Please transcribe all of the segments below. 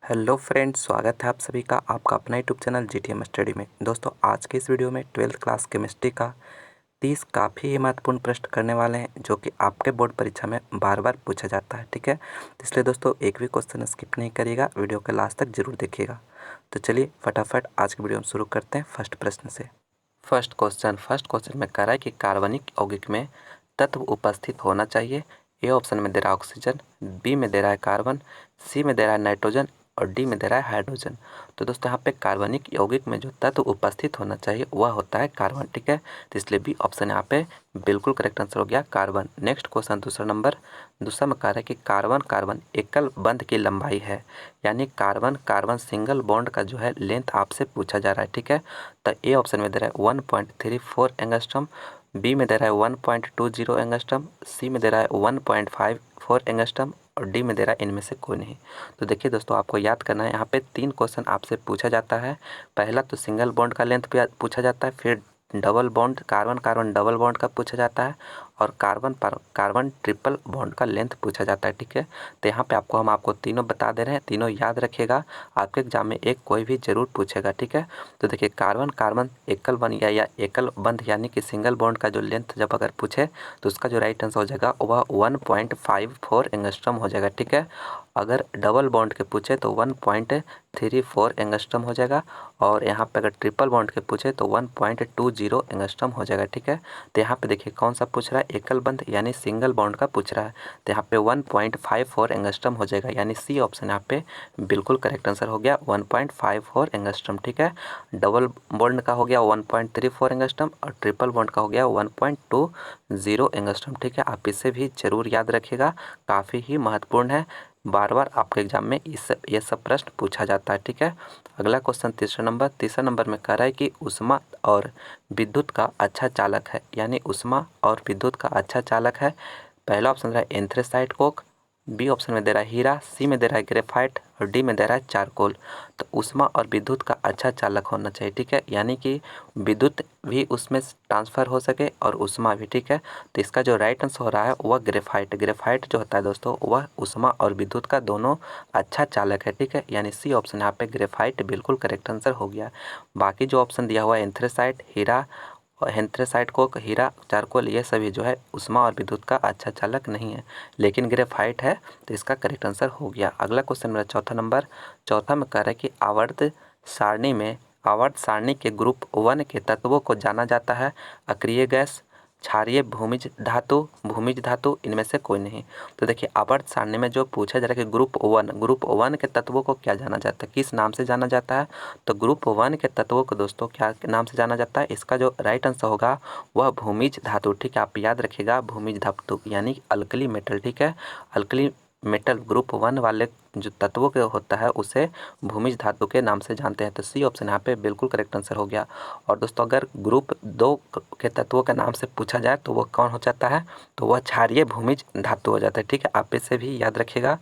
Hello friends, स्वागत है आप सभी का आपका अपना यूट्यूब चैनल जीटीएम स्टडी में। दोस्तों, आज के इस वीडियो में 12th क्लास केमिस्ट्री का 30 काफ़ी ही महत्वपूर्ण प्रश्न करने वाले हैं, जो कि आपके बोर्ड परीक्षा में बार बार पूछा जाता है। ठीक है, तो इसलिए दोस्तों एक भी क्वेश्चन स्किप नहीं करिएगा, वीडियो के लास्ट तक जरूर देखिएगा। तो चलिए फटाफट आज की वीडियो में शुरू करते हैं फर्स्ट प्रश्न से। फर्स्ट क्वेश्चन में कह रहा है कि कार्बनिक यौगिक में तत्व उपस्थित होना चाहिए। ए ऑप्शन में दे रहा है ऑक्सीजन, बी में दे रहा है कार्बन, सी में दे रहा है नाइट्रोजन और डी में दे रहा है हाइड्रोजन। तो दोस्तों यहाँ पे कार्बनिक यौगिक में जो तत्व उपस्थित होना चाहिए वह होता है कार्बन। ठीक है, तो इसलिए बी ऑप्शन यहाँ पे बिल्कुल करेक्ट आंसर हो गया, कार्बन। नेक्स्ट क्वेश्चन दूसरा में कह रहा है कि कार्बन कार्बन एकल बंध की लंबाई है, यानी कार्बन कार्बन सिंगल बॉन्ड का जो है लेंथ आपसे पूछा जा रहा है। ठीक है, तो ए ऑप्शन में दे रहा है 1.34 एंगस्ट्रम, बी में दे रहा है 1.20 एंगस्ट्रम, सी में दे रहा है 1.54 एंगस्ट्रम और डी में दे रहा है इनमें से कोई नहीं। तो देखिए दोस्तों, आपको याद करना है, यहाँ पे 3 क्वेश्चन आपसे पूछा जाता है। पहला तो सिंगल बॉन्ड का लेंथ पे पूछा जाता है, फिर double bond carbon carbon double bond का पूछा जाता है और कार्बन कार्बन ट्रिपल बॉन्ड का लेंथ पूछा जाता है। ठीक है, तो यहाँ पे हम आपको तीनों बता दे रहे हैं, तीनों याद रखिएगा, आपके एग्जाम में एक कोई भी जरूर पूछेगा। ठीक है, तो देखिए कार्बन कार्बन एकल बंध या एकल बंध यानी कि सिंगल बॉन्ड का जो लेंथ जब अगर पूछे तो उसका जो राइट आंसर हो जाएगा वह 1.54 एंगस्ट्रम हो जाएगा। ठीक है, अगर डबल बॉन्ड के पूछे तो 1.34 एंगस्ट्रम हो जाएगा और यहाँ पे अगर ट्रिपल बॉन्ड के पूछे तो 1.20 एंगस्ट्रम हो जाएगा। ठीक है, तो यहाँ पे देखिए कौन सा पूछ रहा है, एकल बंध यानी सिंगल बॉन्ड का पूछ रहा है, तो यहाँ पे 1.54 एंगस्ट्रम हो जाएगा, यानी सी ऑप्शन यहाँ पे बिल्कुल करेक्ट आंसर हो गया, 1.54 एंगस्ट्रम। ठीक है, डबल बॉन्ड का हो गया 1.34 एंगस्ट्रम और ट्रिपल बॉन्ड का हो गया 1.20 एंगस्ट्रम। ठीक है, आप इसे भी जरूर याद रखिएगा, काफ़ी ही महत्वपूर्ण है, बार बार आपके एग्जाम में ये सब प्रश्न पूछा जाता है। ठीक है, अगला क्वेश्चन तीसरा नंबर में कह रहा है कि ऊष्मा और विद्युत का अच्छा चालक है, यानी ऊष्मा और विद्युत का अच्छा चालक है। पहला ऑप्शन दे रहा है एंथ्रेसाइट कोक, बी ऑप्शन में दे रहा है हीरा, सी में दे रहा है ग्रेफाइट और डी में दे रहा है चारकोल। तो ऊष्मा और विद्युत का अच्छा चालक होना चाहिए। ठीक है, यानी कि विद्युत भी उसमें ट्रांसफ़र हो सके और ऊष्मा भी। ठीक है, तो इसका जो राइट आंसर हो रहा है वह ग्रेफाइट जो होता है दोस्तों, वह ऊष्मा और विद्युत का दोनों अच्छा चालक है। ठीक है, यानी सी ऑप्शन यहाँ पे ग्रेफाइट बिल्कुल करेक्ट आंसर हो गया। बाकी जो ऑप्शन दिया हुआ है एंथ्रेसाइट, हीरा और एंथ्रेसाइट को हीरा, चारकोल, ये सभी जो है ऊष्मा और विद्युत का अच्छा चालक नहीं है, लेकिन ग्रेफाइट है, तो इसका करेक्ट आंसर हो गया। अगला क्वेश्चन मेरा चौथा में कह रहा है कि आवर्त सारणी के ग्रुप 1 के तत्वों को जाना जाता है, अक्रिय गैस, क्षारीय भूमिज धातु इनमें से कोई नहीं। तो देखिए आवर्त सारणी में जो पूछा जा रहा है कि ग्रुप वन के तत्वों को क्या जाना जाता है, किस नाम से जाना जाता है, तो ग्रुप 1 के तत्वों को दोस्तों क्या नाम से जाना जाता है, इसका जो राइट आंसर होगा वह भूमिज धातु। ठीक है, आप याद रखिएगा भूमिज धातु यानी अल्कली मेटल। ठीक है, अल्कली मेटल ग्रुप 1 वाले जो तत्वों के होता है उसे भूमिज धातु के नाम से जानते हैं, तो सी ऑप्शन यहाँ पे बिल्कुल करेक्ट आंसर हो गया। और दोस्तों अगर ग्रुप 2 के तत्वों के नाम से पूछा जाए तो वह कौन हो जाता है, तो वह क्षारीय भूमिज धातु हो जाता है। ठीक है, आप इसे भी याद रखिएगा,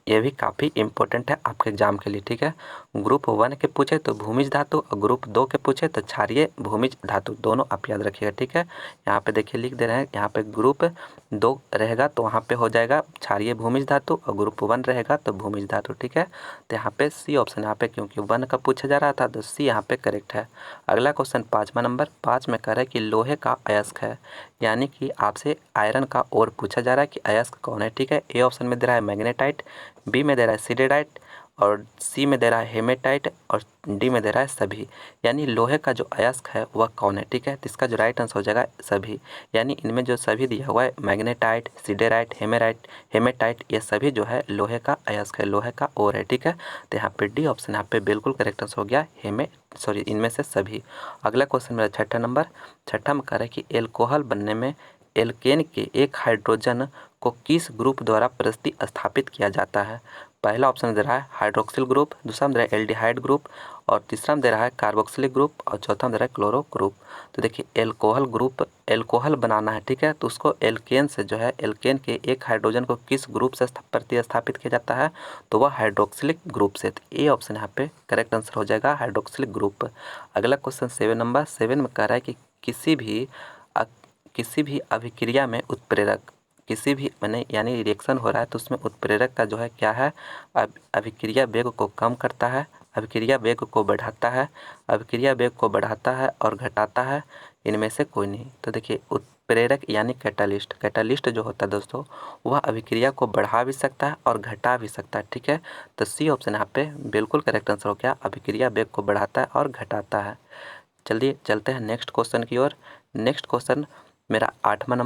ये भी काफ़ी इंपॉर्टेंट है आपके एग्जाम के लिए। ठीक है, ग्रुप 1 के पूछे तो भूमिज धातु और ग्रुप 2 के पूछे तो क्षारीय भूमिज धातु, दोनों आप याद रखिएगा। ठीक है, यहाँ पे देखिए लिख दे रहे हैं, यहाँ पे ग्रुप 2 रहेगा तो वहाँ पे हो जाएगा क्षारीय भूमिज धातु और ग्रुप 1 रहेगा तो भूमिज धातु। ठीक है, तो यहाँ पे सी ऑप्शन यहाँ पे क्योंकि 1 का पूछा जा रहा था तो सी यहाँ पे करेक्ट है। अगला क्वेश्चन 5 में कह रहा है कि लोहे का अयस्क है, यानी कि आपसे आयरन का और पूछा जा रहा है कि अयस्क कौन है। ठीक है, ए ऑप्शन में दे रहा है मैग्नेटाइट, बी में दे रहा है सिडेराइट और सी में दे रहा है हेमेटाइट और डी में दे रहा है सभी, यानी लोहे का जो अयस्क है वह कौन है। ठीक है, तो इसका जो राइट आंसर हो जाएगा सभी, यानी इनमें जो सभी दिया हुआ है मैग्नेटाइट, सिडेराइट, हेमेटाइट, ये सभी जो है लोहे का अयस्क है, लोहे का ओर है। ठीक है, तो यहाँ पे डी ऑप्शन यहाँ पे बिल्कुल करेक्ट आंसर हो गया, इनमें से सभी। अगला क्वेश्चन मेरा छठा में कह रहा है कि एल्कोहल बनने में एल्केन के एक हाइड्रोजन को किस ग्रुप द्वारा प्रतिस्थापित किया जाता है। पहला ऑप्शन दे रहा है हाइड्रोक्सिल ग्रुप, दूसरा में दे रहा है एल्डिहाइड ग्रुप और तीसरा में दे रहा है कार्बोक्सिलिक ग्रुप और चौथा में दे रहा है क्लोरो ग्रुप। तो देखिए एल्कोहल बनाना है। ठीक है, तो उसको एल्केन से जो है एल्केन के एक हाइड्रोजन को किस ग्रुप से प्रतिस्थापित किया जाता है, तो वह हाइड्रोक्सिलिक ग्रुप से। तो ए ऑप्शन यहाँ पे करेक्ट आंसर हो जाएगा हाइड्रोक्सिलिक ग्रुप। अगला क्वेश्चन 7 में कह रहा है कि किसी भी अभिक्रिया में उत्प्रेरक किसी भी बने यानी रिएक्शन हो रहा है तो उसमें उत्प्रेरक का जो है क्या है, अभिक्रिया वेग को कम करता है, अभिक्रिया वेग को बढ़ाता है, अभिक्रिया वेग को बढ़ाता है और घटाता है, इनमें से कोई नहीं। तो देखिए उत्प्रेरक यानी कैटालिस्ट, कैटालिस्ट जो होता है दोस्तों वह अभिक्रिया को बढ़ा भी सकता है और घटा भी सकता है, ठीक है। तो सी ऑप्शन यहाँ पे बिल्कुल करेक्ट आंसर हो गया, अभिक्रिया वेग को बढ़ाता है और घटाता है। चलिए चलते हैं नेक्स्ट क्वेश्चन की ओर। नेक्स्ट क्वेश्चन मेरा 8वां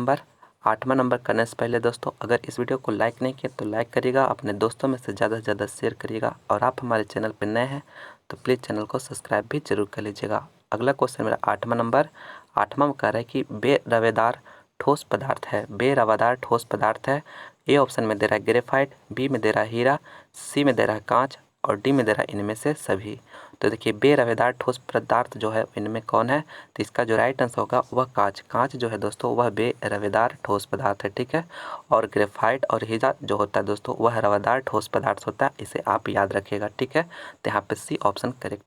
नंबर करने से पहले दोस्तों अगर इस वीडियो को लाइक नहीं किया तो लाइक करिएगा, अपने दोस्तों में से ज़्यादा शेयर करिएगा, और आप हमारे चैनल पर नए हैं तो प्लीज़ चैनल को सब्सक्राइब भी जरूर कर लीजिएगा। अगला क्वेश्चन मेरा 8वां में कह रहा है कि बेरवेदार ठोस पदार्थ है, बेरवेदार ठोस पदार्थ है। ए ऑप्शन में दे रहा है ग्रेफाइट, बी में दे रहा है हीरा, सी में दे रहा है कांच और डी में दे रहा है इनमें से सभी। तो देखिए बेरवेदार ठोस पदार्थ जो है इनमें कौन है, तो इसका जो राइट आंसर होगा वह कांच। कांच जो है दोस्तों वह बेरवेदार ठोस पदार्थ है, ठीक है। और ग्रेफाइट और हीरा जो होता है दोस्तों वह रवेदार ठोस पदार्थ होता है, इसे आप याद रखिएगा, ठीक है। तो यहाँ पे C option correct.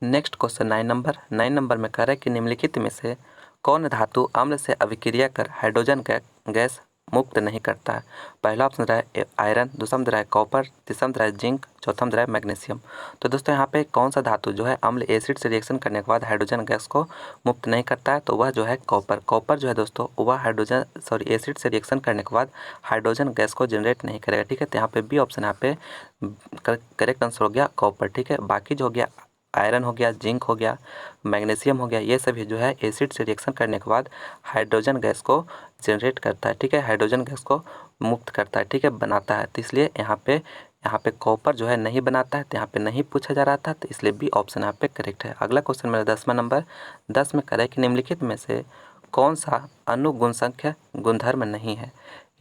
Next question 9 number में कह रहा है कि निम्नलिखित में से कौन धातु अम्ल से अभिक्रिया कर हाइड्रोजन गैस मुक्त नहीं करता है। पहला ऑप्शन रहा है आयरन, दूसरा में रहा है कॉपर, तीसरा में रहा है जिंक, चौथा में रहा है मैग्नीशियम। तो दोस्तों यहाँ पे कौन सा धातु जो है अम्ल एसिड से रिएक्शन करने के बाद हाइड्रोजन गैस को मुक्त नहीं करता है, तो वह जो है कॉपर। कॉपर जो है दोस्तों वह एसिड से रिएक्शन करने के बाद हाइड्रोजन गैस को जनरेट नहीं करेगा, ठीक है। तो यहाँ पे बी ऑप्शन यहाँ पे करेक्ट आंसर हो गया कॉपर, ठीक है। बाकी जो हो गया आयरन हो गया, जिंक हो गया, मैग्नीशियम हो गया, ये सभी जो है एसिड से रिएक्शन करने के बाद हाइड्रोजन गैस को जनरेट करता है, ठीक है, हाइड्रोजन गैस को मुक्त करता है, ठीक है, बनाता है। तो इसलिए यहाँ पे कॉपर जो है नहीं बनाता है, तो यहाँ पे नहीं पूछा जा रहा था, तो इसलिए बी ऑप्शन यहाँ पे करेक्ट है। अगला क्वेश्चन मेरा 10वां नंबर 10 में करें कि निम्नलिखित में से कौन सा अनुगुण संख्या गुणधर्म नहीं है।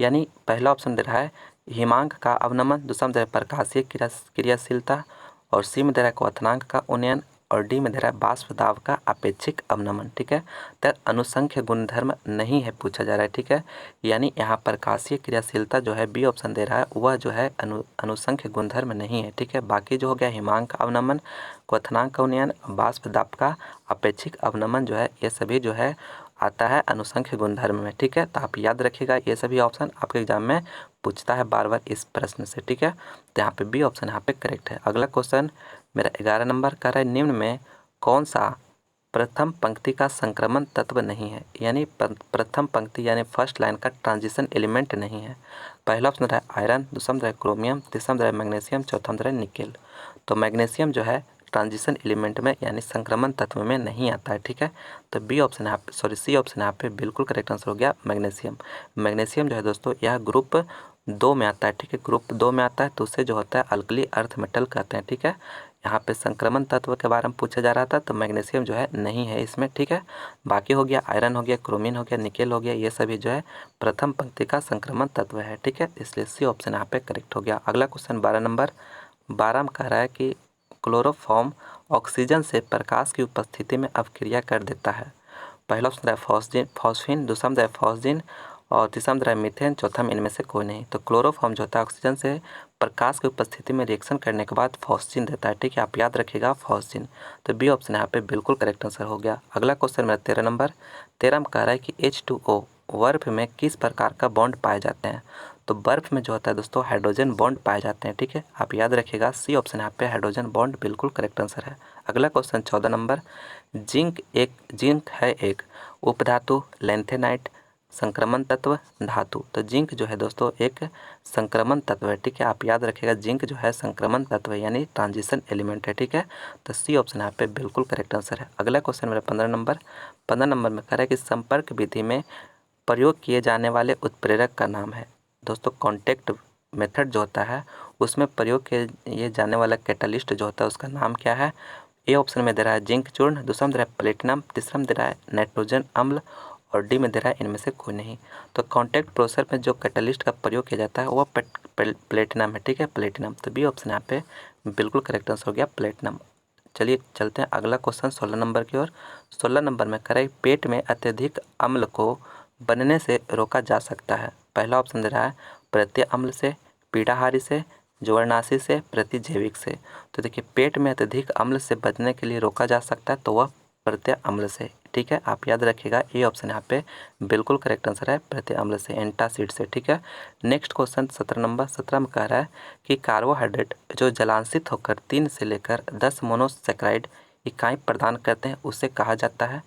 यानी पहला ऑप्शन दे रहा है हिमांक का अवनमन, दूसरा में दे रहा है प्रकाशीय क्रियाशीलता, और सी में दे रहा है क्वथनांक का उन्नयन, और डी में दे रहा है बाष्प दाब का अपेक्षिक अवनमन, ठीक है। तो अनुसंख्य गुणधर्म नहीं है पूछा जा रहा है, ठीक है। यानी यहाँ प्रकाशीय क्रियाशीलता जो है बी ऑप्शन दे रहा है वह जो है अनुसंख्य गुणधर्म नहीं है, ठीक है। बाकी जो हो गया हिमांक का अवनमन, क्वथनांक का उन्नयन, बाष्प दाब का अपेक्षिक अवनमन जो है ये सभी जो है आता है अनुसंख्य गुणधर्म में, ठीक है। तो आप याद रखिएगा ये सभी ऑप्शन आपके एग्जाम में पूछता है बार इस प्रश्न से, ठीक है। तो यहाँ पे बी ऑप्शन यहाँ पे करेक्ट है। अगला क्वेश्चन मेरा 11 नंबर का है निम्न में कौन सा प्रथम पंक्ति का संक्रमण तत्व नहीं है। यानी प्रथम पंक्ति यानी फर्स्ट लाइन का ट्रांजिशन एलिमेंट नहीं है। पहला ऑप्शन रहा है आयरन, दूसरा रहा है क्रोमियम, तीसरा रहा है मैग्नीशियम, चौथा रहा है निकेल। तो मैग्नीशियम जो है ट्रांजिशन एलिमेंट में यानी संक्रमण तत्व में नहीं आता है, ठीक है। तो बी ऑप्शन यहाँ पे सी ऑप्शन यहाँ पे बिल्कुल करेक्ट आंसर हो गया मैग्नीशियम। मैग्नीशियम जो है दोस्तों यह ग्रुप 2 में आता है, ठीक है, ग्रुप 2 में आता है, तो उससे जो होता है अल्कली अर्थ मेटल कहते हैं, ठीक है। यहाँ पे संक्रमण तत्व के बारे में पूछा जा रहा था, तो मैग्नीशियम जो है नहीं है इसमें, ठीक है। बाकी हो गया आयरन हो गया, क्रोमिन हो गया, निकेल हो गया, ये सभी जो है प्रथम पंक्ति का संक्रमण तत्व है, ठीक है। इसलिए सी ऑप्शन यहाँ पे करेक्ट हो गया। अगला क्वेश्चन 12 नंबर 12 में कह रहा है कि क्लोरोफॉर्म ऑक्सीजन से प्रकाश की उपस्थिति में अभिक्रिया कर देता है। पहला ऑप्शन है फॉस्फीन, दूसरा है फॉस्जिन, और तीसरा है मीथेन, चौथा में इनमें से कोई नहीं। तो क्लोरोफॉर्म जो होता है ऑक्सीजन से प्रकाश की उपस्थिति में रिएक्शन करने के बाद फॉस्जिन देता है, ठीक है, आप याद रखिएगा फॉस्जिन। तो बी ऑप्शन यहाँ पे बिल्कुल करेक्ट आंसर हो गया। अगला क्वेश्चन मेरा 13 नंबर 13 में कह रहा है कि H2O बर्फ में किस प्रकार का बॉन्ड पाए जाते हैं। तो बर्फ में जो होता है दोस्तों हाइड्रोजन बॉन्ड पाए जाते हैं, ठीक है, आप याद रखिएगा सी ऑप्शन यहाँ पे हाइड्रोजन बॉन्ड बिल्कुल करेक्ट आंसर है। अगला क्वेश्चन 14 नंबर जिंक है एक उपधातु, लेंथेनाइट, संक्रमण तत्व, धातु। तो जिंक जो है दोस्तों एक संक्रमण तत्व है, ठीक है, आप याद रखिएगा जिंक जो है संक्रमण तत्व है यानी ट्रांजिशन एलिमेंट है, ठीक है। तो सी ऑप्शन यहाँ पे बिल्कुल करेक्ट आंसर है। अगला क्वेश्चन मेरा 15 नंबर में कह रहा है कि संपर्क विधि में प्रयोग किए जाने वाले उत्प्रेरक का नाम है। दोस्तों कॉन्टैक्ट मेथड जो होता है उसमें प्रयोग किए जाने वाला कैटालिस्ट जो होता है उसका नाम क्या है। ए ऑप्शन में दे रहा है जिंक चूर्ण, दूसरा में दे रहा है प्लेटिनम, तीसरा में दे रहा है नाइट्रोजन अम्ल, और डी में दे रहा है इनमें से कोई नहीं। तो कॉन्टैक्ट प्रोसेस में जो कैटालिस्ट का प्रयोग किया जाता है वह प्लेटिनम है, ठीक है, प्लेटिनम। तो बी ऑप्शन यहाँ पे बिल्कुल करेक्ट आंसर हो गया प्लेटिनम। चलिए चलते हैं अगला क्वेश्चन 16 नंबर की ओर। 16 नंबर में करें पेट में अत्यधिक अम्ल को बनने से रोका जा सकता है। पहला ऑप्शन दे रहा है प्रत्यय अम्ल से, पीड़ाहारी से, ज्वरनाशी से, प्रतिजैविक से। तो देखिए पेट में अत्यधिक अम्ल से बचने के लिए रोका जा सकता है तो वह प्रत्यय अम्ल से, ठीक है, आप याद रखिएगा ये ऑप्शन यहाँ पे बिल्कुल करेक्ट आंसर है, प्रति अम्ल से, एंटासिड से। ठीक है, नेक्स्ट क्वेश्चन 17 नंबर 17 में कह रहा है कि कार्बोहाइड्रेट जो जलांशित होकर 3 से लेकर 10 मोनोसेक्राइड इकाई प्रदान करते हैं उसे कहा जाता है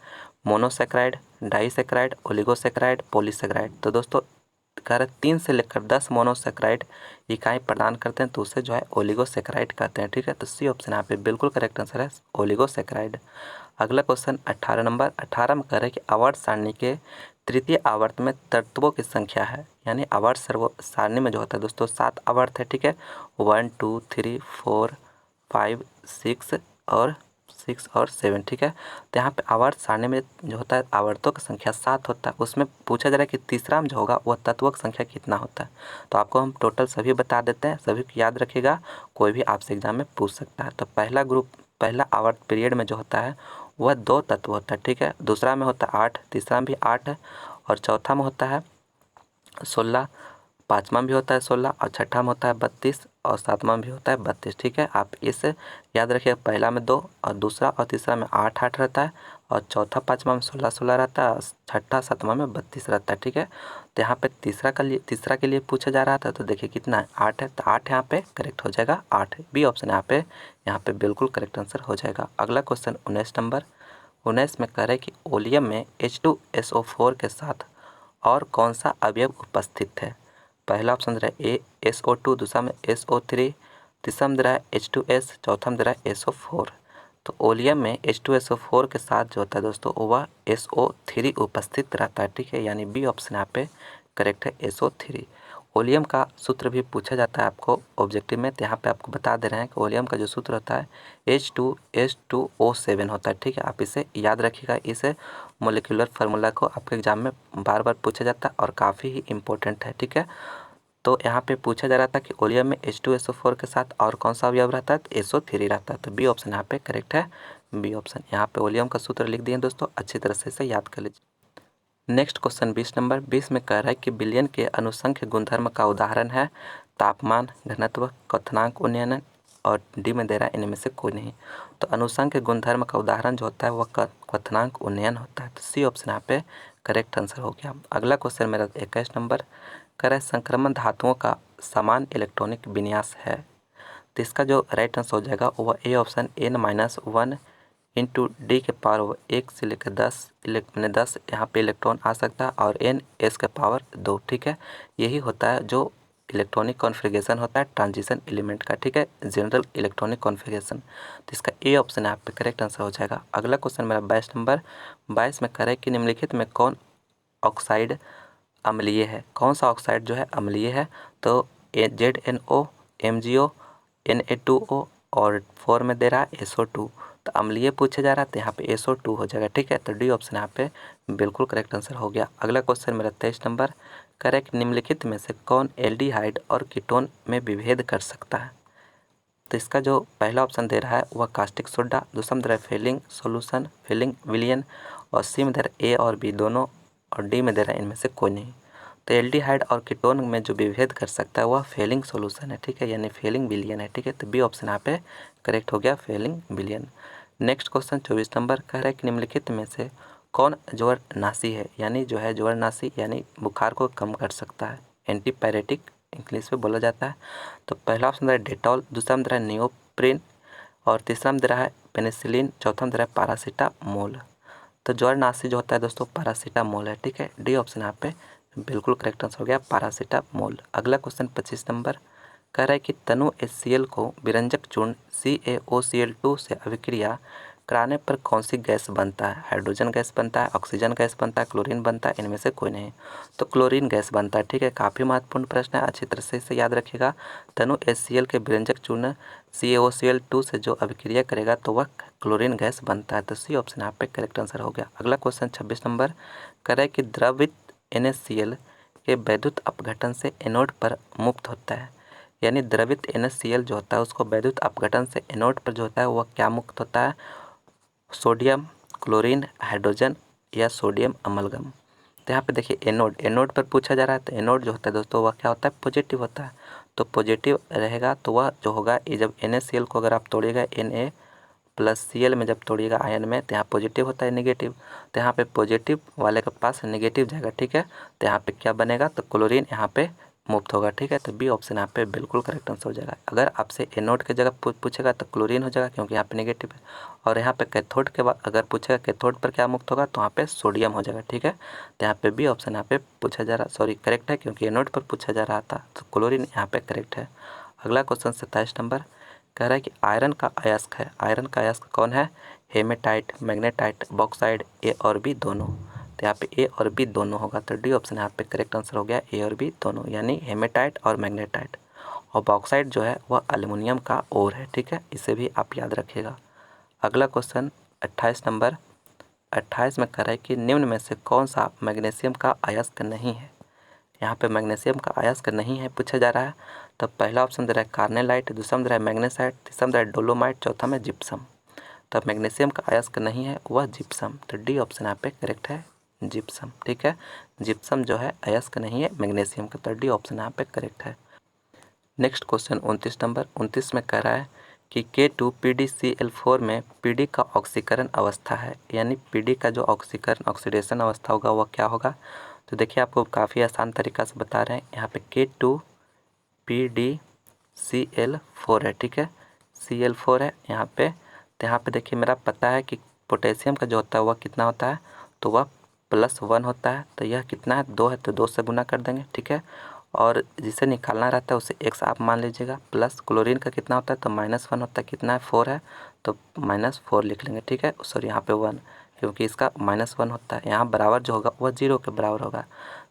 मोनोसेक्राइड, डाइसेक्राइड, ओलिगोसेक्राइड, पॉलीसेक्राइड। तो दोस्तों कह रहे 3 से लेकर 10 मोनोसेक्राइड इकाई प्रदान करते हैं तो उसे जो है ओलिगोसेक्राइड कहते हैं। ठीक है, तो सी ऑप्शन यहाँ पे बिल्कुल करेक्ट आंसर है, ओलिगोसेक्राइड। अगला क्वेश्चन 18 नंबर 18 में कह रहे हैं कि आवर्त सारणी के तृतीय आवर्त में तत्वों की संख्या है, यानी आवर्त सारणी में जो होता है दोस्तों 7 आवर्त है। ठीक है, 1 2 3 4 5 6 और 7। ठीक है, तो यहाँ पे आवर्त सारणी में जो होता है आवर्तों की संख्या 7 होता है, उसमें पूछा जा रहा है कि तीसरा में जो होगा वह तत्वों की संख्या कितना होता है। तो आपको हम टोटल सभी बता देते हैं, सभी को याद रखिएगा, कोई भी आपसे एग्जाम में पूछ सकता है। तो पहला आवर्त पीरियड में जो होता है वह 2 तत्व होता है। ठीक है, दूसरा में होता है 8, तीसरा में भी 8 है, और चौथा में होता है 16, पाँचवा में भी होता है 16, और छठा में होता है 32, और सातवां में भी होता है 32। ठीक है, आप इसे याद रखिए, पहला में 2 और दूसरा और तीसरा में 8 रहता है, और चौथा पाँचवा में 16 रहता है, और छठा सातवां में 32 रहता है। ठीक है, तो यहाँ पे तीसरा के लिए पूछा जा रहा था, तो देखिए कितना है 8 है, तो 8 यहाँ पे करेक्ट हो जाएगा, 8 बी ऑप्शन यहाँ पे बिल्कुल करेक्ट आंसर हो जाएगा। अगला क्वेश्चन 19 नंबर 19 में कह रहे कि ओलियम में H2SO4 के साथ और कौन सा अवयव उपस्थित है। पहला ऑप्शन दे रहा है SO2, दूसरा में SO3, तीसरा में दे रहा है H2S, चौथा में दे रहा है SO4। तो ओलियम में H2SO4 के साथ जो होता है दोस्तों वह SO3 उपस्थित रहता है। ठीक है, यानी बी ऑप्शन यहाँ पे करेक्ट है, SO3। ओलियम का सूत्र भी पूछा जाता है आपको ऑब्जेक्टिव में, तो यहाँ पे आपको बता दे रहे हैं कि ओलियम का जो सूत्र होता है H2S2O7 होता है। ठीक है, आप इसे याद रखिएगा, इस मोलिकुलर फार्मूला को आपके एग्जाम में बार बार पूछा जाता है और काफ़ी ही इम्पोर्टेंट है। ठीक है, तो यहाँ पे पूछा जा रहा था कि ओलियम में H2SO4 के साथ और कौन सा अवयव रहता है, तो SO3 रहता है। तो बी ऑप्शन यहाँ पे करेक्ट है, बी ऑप्शन। यहाँ पे ओलियम का सूत्र लिख दिए दोस्तों, अच्छी तरह से इसे याद कर लीजिए। नेक्स्ट क्वेश्चन 20 नंबर 20 में कह रहा है कि विलयन के अनुसंख्य गुणधर्म का उदाहरण है तापमान, घनत्व, क्वथनांक उन्नयन, और डी में दे रहा है इनमें से कोई नहीं। तो अनुसंख्य गुणधर्म का उदाहरण जो होता है वह क्वथनांक उन्नयन होता है। तो सी ऑप्शन यहाँ पे करेक्ट आंसर हो गया। अगला क्वेश्चन मेरा 21 नंबर कह रहा है संक्रमण धातुओं का समान इलेक्ट्रॉनिक विन्यास है। तो इसका जो राइट आंसर हो जाएगा वह A option N-1 into D के पावर 1 से लेकर 10 मैंने 10 यहाँ पे इलेक्ट्रॉन आ सकता है, और N S के पावर 2। ठीक है, यही होता है जो इलेक्ट्रॉनिक कॉन्फ़िगरेशन होता है ट्रांजिशन एलिमेंट का। ठीक है, जनरल इलेक्ट्रॉनिक कॉन्फ़िगरेशन। तो इसका ए ऑप्शन यहाँ पे करेक्ट आंसर हो जाएगा। अगला क्वेश्चन मेरा 22 नंबर 22 में कह रहा है कि निम्नलिखित में कौन ऑक्साइड अम्लीय है, कौन सा ऑक्साइड जो है अम्लीय है। तो ZnO, MgO, Na2O, और 4 में दे रहा है SO2। तो अम्लीय पूछा जा रहा है, तो यहाँ पे SO2 हो जाएगा। ठीक है, तो डी ऑप्शन यहाँ पे बिल्कुल करेक्ट आंसर हो गया। अगला क्वेश्चन मेरा 23 नंबर करेक्ट निम्नलिखित में से कौन एल्डिहाइड और कीटोन में विभेद कर सकता है। तो इसका जो पहला ऑप्शन दे रहा है वह कास्टिक सोडा, दूसरा में दे रहा है फेलिंग सोल्यूशन, फेलिंग विलियन, और सी में दे रहा है ए और बी दोनों, और डी में दे रहा है इनमें से कोई नहीं। तो एल्डिहाइड और कीटोन में जो विभेद कर सकता है वह फेलिंग सोल्यूशन है। ठीक है, यानी फेलिंग विलियन है। ठीक है, तो बी ऑप्शन यहाँ पे करेक्ट हो गया, फेलिंग विलियन। नेक्स्ट क्वेश्चन 24 नंबर कह रहा है कि निम्नलिखित में से कौन ज्वरनाशी है, यानी जो है ज्वरनाशी यानी बुखार को कम कर सकता है, एंटीपायरेटिक इंग्लिश में बोला जाता है। तो पहला ऑप्शन दे रहा है डेटॉल, दूसरा में दे रहा है नियोप्रिन, और तीसरा में दे रहा है पेनिसिलिन, चौथा में दे रहा है पैरासीटामोल। तो ज्वरनाशी जो होता है दोस्तों पैरासीटामोल है। ठीक है, डी ऑप्शन यहाँ पे बिल्कुल करेक्ट आंसर हो गया, पैरासीटामोल। अगला क्वेश्चन 25 नंबर कह रहा है कि तनु HCl को विरंजक चूर्ण CaOCl2 से अभिक्रिया कराने पर कौन सी गैस बनता है। हाइड्रोजन गैस बनता है, ऑक्सीजन गैस बनता है, क्लोरीन बनता है, इनमें से कोई नहीं। तो क्लोरीन गैस बनता है। ठीक है, काफ़ी महत्वपूर्ण प्रश्न है, अच्छी तरह से इसे याद रखिएगा। तनु HCl के विरंजक चूर्ण CaOCl2 से जो अभिक्रिया करेगा तो वह क्लोरीन गैस बनता है। तो सी ऑप्शन यहाँ पे करेक्ट आंसर हो गया। अगला क्वेश्चन 26 नंबर कह रहा है कि द्रवित NaCl के वैद्युत अपघटन से एनोड पर मुक्त होता है, यानी द्रवित NaCl जो होता है उसको वैद्युत अपघटन से एनोड पर जो होता है वह क्या मुक्त होता है, सोडियम, क्लोरीन, हाइड्रोजन, या सोडियम अमलगम। तो यहाँ पे देखिए एनोड पर पूछा जा रहा है, तो एनोड जो होता है दोस्तों वह क्या होता है, पॉजिटिव होता है। तो पॉजिटिव रहेगा तो वह जो होगा ये जब NaCl को अगर आप तोड़िएगा Na प्लस Cl में जब तोड़िएगा आयन में तो यहाँ पॉजिटिव होता है नेगेटिव, तो यहाँ पे पॉजिटिव वाले के पास नेगेटिव जाएगा, ठीक है। तो यहाँ पे क्या बनेगा, तो क्लोरीन यहाँ पे मुक्त होगा, ठीक है। तो बी ऑप्शन यहाँ पे बिल्कुल करेक्ट आंसर हो जाएगा। अगर आपसे एनोड की जगह पूछेगा तो क्लोरीन हो जाएगा क्योंकि यहाँ पे नेगेटिव है, और यहाँ पे कैथोड के बाद अगर पूछेगा कैथोड पर क्या मुक्त होगा तो यहाँ पे सोडियम हो जाएगा, ठीक है। तो यहाँ पे बी ऑप्शन यहाँ पे पूछा जा रहा, सॉरी करेक्ट है क्योंकि एनोड पर पूछा जा रहा था, तो क्लोरीन यहाँ पे करेक्ट है। अगला क्वेश्चन 27 नंबर कह रहा है कि आयरन का अयस्क है, आयरन का अयस्क कौन है, हेमेटाइट, मैग्नेटाइट, बॉक्साइड, ए और बी दोनों। तो यहाँ पे ए और बी दोनों होगा, तो डी ऑप्शन यहाँ पे करेक्ट आंसर हो गया, ए और बी दोनों, यानी हेमेटाइट और मैग्नेटाइट। और बॉक्साइड जो है वह एल्युमिनियम का ओर है, ठीक है, इसे भी आप याद रखिएगा। अगला क्वेश्चन 28 नंबर 28 में कह रहा है कि निम्न में से कौन सा मैग्नीशियम का अयस्क नहीं है। यहाँ पे मैग्नीशियम का अयस्क नहीं है पूछा जा रहा है, तो पहला ऑप्शन दे रहा है कार्नेलाइट, दूसरा में दे रहा है मैग्नेसाइट, तीसरा में दे रहा है डोलोमाइट, चौथा में जिप्सम। तो मैग्नीशियम का अयस्क नहीं है वह जिप्सम, तो डी ऑप्शन यहाँ पे करेक्ट है, जिप्सम, ठीक है। जिप्सम जो है अयस्क नहीं है मैग्नीशियम का, तो डी ऑप्शन यहाँ पे करेक्ट है। नेक्स्ट क्वेश्चन 29 नंबर 29 में कह रहा है कि K2PdCl4 में Pd का ऑक्सीकरण अवस्था है, यानी Pd का जो ऑक्सीकरण ऑक्सीडेशन अवस्था होगा वह क्या होगा। तो देखिए आपको काफ़ी आसान तरीका से बता रहे हैं, यहाँ पे K2PdCl4 है, ठीक है, Cl4 है यहाँ पे। तो यहाँ पे देखिए मेरा पता है कि पोटेशियम का जो होता है वह कितना होता है, तो वह +1 होता है, तो यह कितना है 2 है, तो 2 से गुना कर देंगे, ठीक है। और जिसे निकालना रहता है उसे x आप मान लीजिएगा, प्लस क्लोरीन का कितना होता है तो -1 होता है, कितना है 4 है, तो -4 लिख लेंगे, ठीक है। सॉरी यहाँ पे 1 क्योंकि इसका -1 होता है, यहाँ बराबर जो होगा वह 0 के बराबर होगा।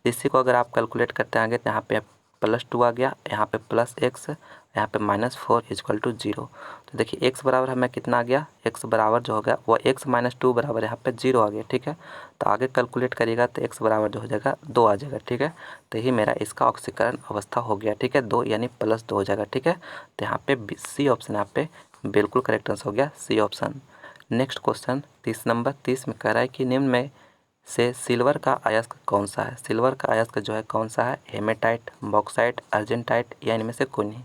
इसी को अगर आप कैलकुलेट करते आगे तो यहाँ पे +2 आ गया, यहाँ पे +x, यहाँ पे -4 = 0। तो देखिए x बराबर हमें कितना आ गया, x बराबर जो हो गया वह x - 2 बराबर यहाँ पे 0 आ गया, ठीक है। तो आगे कैलकुलेट करिएगा तो x बराबर जो हो जाएगा 2 आ जाएगा, ठीक है। तो यही मेरा इसका ऑक्सीकरण अवस्था हो गया, ठीक है, 2 यानी +2 हो जाएगा, ठीक है। तो यहाँ पे सी ऑप्शन यहाँ पे बिल्कुल करेक्ट आंसर हो गया, C option. Next question 30 number 30 में कह रहा है कि निम्न में से सिल्वर का अयस्क कौन सा है। सिल्वर का अयस्क जो है कौन सा है, हेमेटाइट, बॉक्साइट, अर्जेंटाइट या इनमें से कोई नहीं।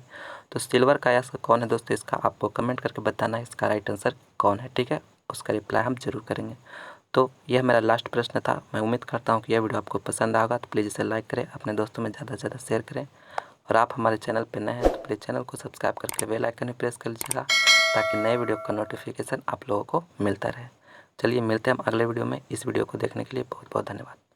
तो सिल्वर का अयस्क कौन है दोस्तों, इसका आपको कमेंट करके बताना है इसका राइट आंसर कौन है, ठीक है, उसका रिप्लाई हम जरूर करेंगे। तो यह मेरा लास्ट प्रश्न था। मैं उम्मीद करता हूँ कि यह वीडियो आपको पसंद आएगा, तो प्लीज़ इसे लाइक करें, अपने दोस्तों में ज़्यादा से ज़्यादा शेयर करें, और आप हमारे चैनल पर नए हैं तो प्लीज़ चैनल को सब्सक्राइब करके बेल आइकन भी प्रेस कर लीजिएगा ताकि नए वीडियो का नोटिफिकेशन आप लोगों को मिलता रहे। चलिए मिलते हैं हम अगले वीडियो में। इस वीडियो को देखने के लिए बहुत बहुत धन्यवाद।